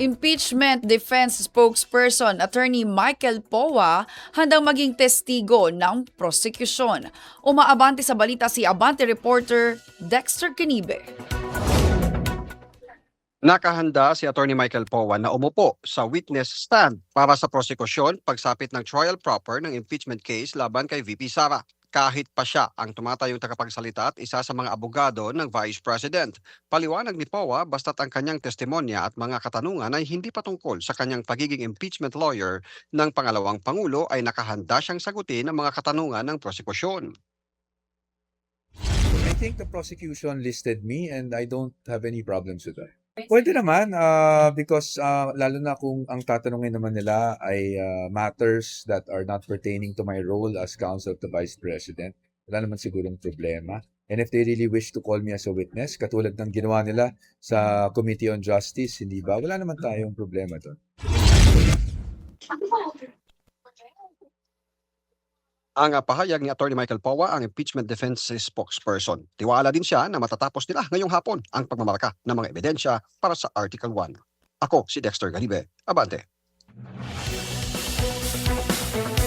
Impeachment Defense Spokesperson Attorney Michael Powa handang maging testigo ng prosekusyon. Umaabante sa balita si Abante reporter Dexter Canibe. Nakahanda si Attorney Michael Powa na umupo sa witness stand para sa prosekusyon pagsapit ng trial proper ng impeachment case laban kay VP Sara. Kahit pa siya ang tumatayong tagapagsalita at isa sa mga abogado ng Vice President. Paliwanag ni Powa basta't ang kanyang testimonya at mga katanungan ay hindi patungkol sa kanyang pagiging impeachment lawyer ng pangalawang Pangulo ay nakahanda siyang sagutin ang mga katanungan ng prosekusyon. I think the prosecution listed me and I don't have any problems with that. Pwede naman because lalo na kung ang tatanungin naman nila ay matters that are not pertaining to my role as counsel of the Vice President. Wala naman sigurong problema. And if they really wish to call me as a witness, katulad ng ginawa nila sa Committee on Justice, hindi ba? Wala naman tayong problema doon. Ang pahayag ni Attorney Michael Powa ang impeachment defense spokesperson. Tiwala din siya na matatapos nila ngayong hapon ang pagmamarka ng mga ebidensya para sa Article 1. Ako si Dexter Canibe. Abante.